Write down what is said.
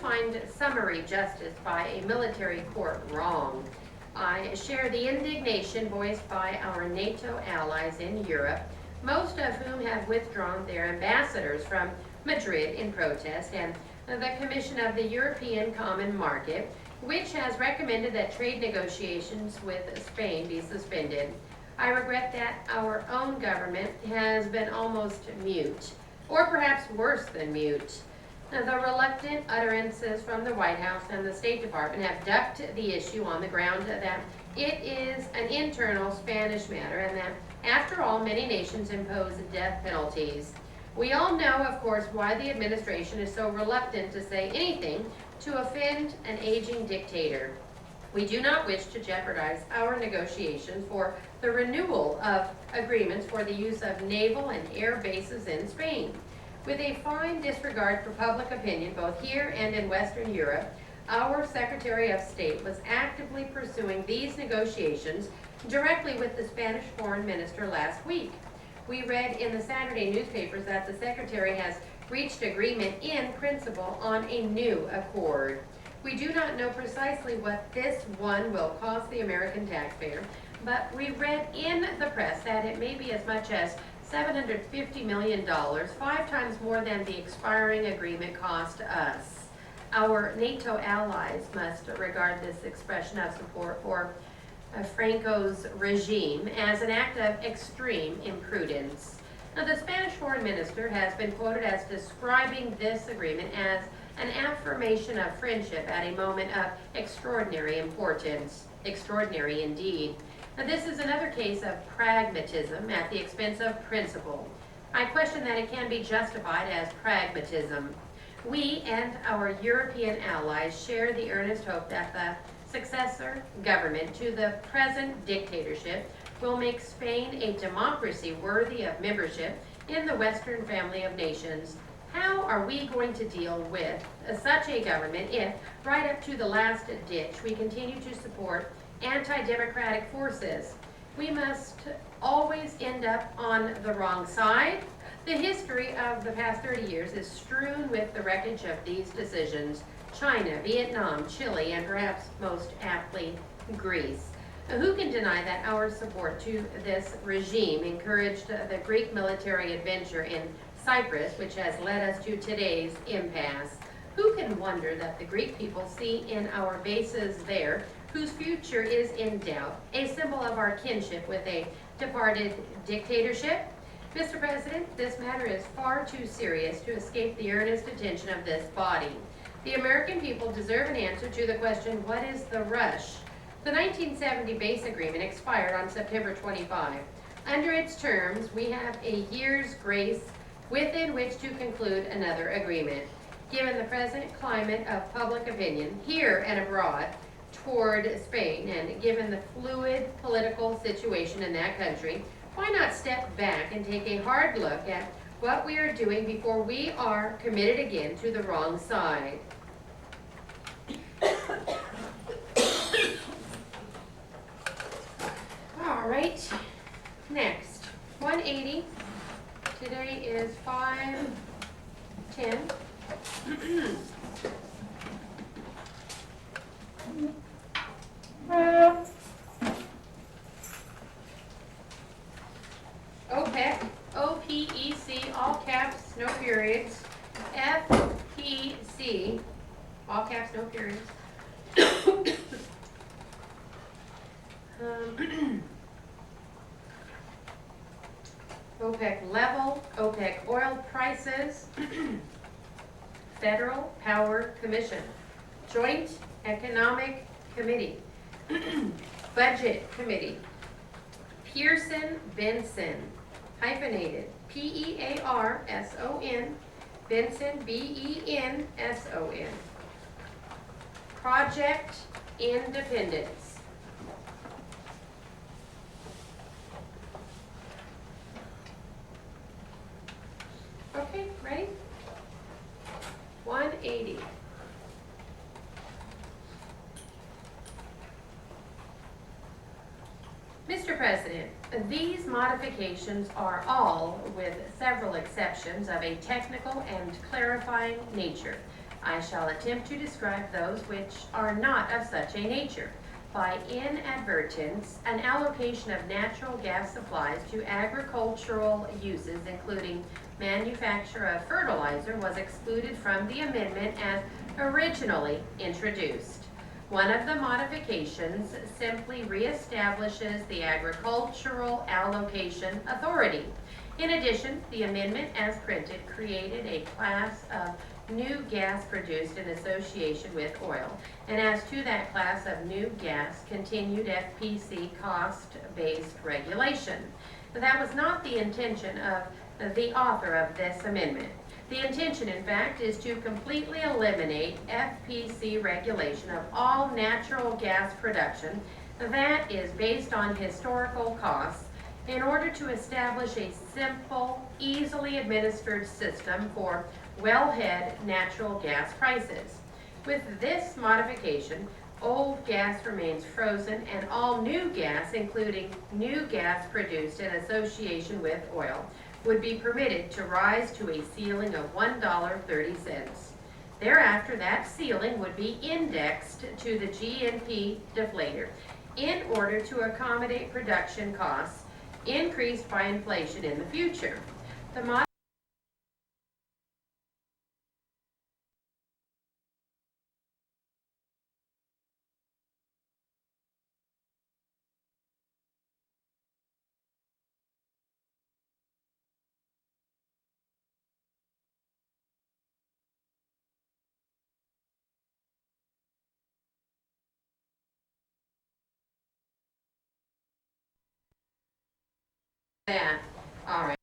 find summary justice by a military court wrong. I share the indignation voiced by our NATO allies in Europe, most of whom have withdrawn their ambassadors from Madrid in protest, and the Commission of the European Common Market, which has recommended that trade negotiations with Spain be suspended. I regret that our own government has been almost mute, or perhaps worse than mute. The reluctant utterances from the White House and the State Department have ducked the issue on the ground that it is an internal Spanish matter and that, after all, many nations impose death penalties. We all know, of course, why the administration is so reluctant to say anything to offend an aging dictator. We do not wish to jeopardize our negotiations for the renewal of agreements for the use of naval and air bases in Spain. With a fine disregard for public opinion, both here and in Western Europe, our Secretary of State was actively pursuing these negotiations directly with the Spanish Foreign Minister last week. We read in the Saturday newspapers that the Secretary has reached agreement in principle on a new accord. We do not know precisely what this one will cost the American taxpayer, but we read in the press that it may be as much as $750 million, 5 times more than the expiring agreement cost us. Our NATO allies must regard this expression of support for Franco's regime as an act of extreme imprudence. Now, the Spanish foreign minister has been quoted as describing this agreement as an affirmation of friendship at a moment of extraordinary importance. Extraordinary indeed. Now, this is another case of pragmatism at the expense of principle. I question that it can be justified as pragmatism. We and our European allies share the earnest hope that the successor government to the present dictatorship will make Spain a democracy worthy of membership in the Western family of nations. How are we going to deal with such a government if, right up to the last ditch, we continue to support anti-democratic forces? We must always end up on the wrong side. The history of the past 30 years is strewn with the wreckage of these decisions. China, Vietnam, Chile, and perhaps most aptly, Greece. Who can deny that our support to this regime encouraged the Greek military adventure in Cyprus, which has led us to today's impasse? Who can wonder that the Greek people see in our bases there, whose future is in doubt, a symbol of our kinship with a departed dictatorship? Mr. President, this matter is far too serious to escape the earnest attention of this body. The American people deserve an answer to the question, what is the rush? The 1970 base agreement expired on September 25. Under its terms, we have a year's grace within which to conclude another agreement. Given the present climate of public opinion here and abroad toward Spain, and given the fluid political situation in that country, why not step back and take a hard look at what we are doing before we are committed again to the wrong side? All right, next, 180. Today is 5/10. OPEC, O-P-E-C, all caps, no periods. F-P-C, all caps, no periods. OPEC level, OPEC oil prices, Federal Power Commission, Joint Economic Committee, Budget Committee, Pearson-Benson, hyphenated, P-E-A-R-S-O-N, Benson, B-E-N-S-O-N, Project Independence. Okay, ready? 180. Mr. President, these modifications are all, with several exceptions, of a technical and clarifying nature. I shall attempt to describe those which are not of such a nature. By inadvertence, an allocation of natural gas supplies to agricultural uses, including manufacture of fertilizer, was excluded from the amendment as originally introduced. One of the modifications simply reestablishes the Agricultural Allocation Authority. In addition, the amendment as printed created a class of new gas produced in association with oil, and as to that class of new gas, continued FPC cost-based regulation. That was not the intention of the author of this amendment. The intention, in fact, is to completely eliminate FPC regulation of all natural gas production that is based on historical costs in order to establish a simple, easily administered system for wellhead natural gas prices. With this modification, old gas remains frozen and all new gas, including new gas produced in association with oil, would be permitted to rise to a ceiling of $1.30. Thereafter, that ceiling would be indexed to the GNP deflator in order to accommodate production costs increased by inflation in the future. The that, all right.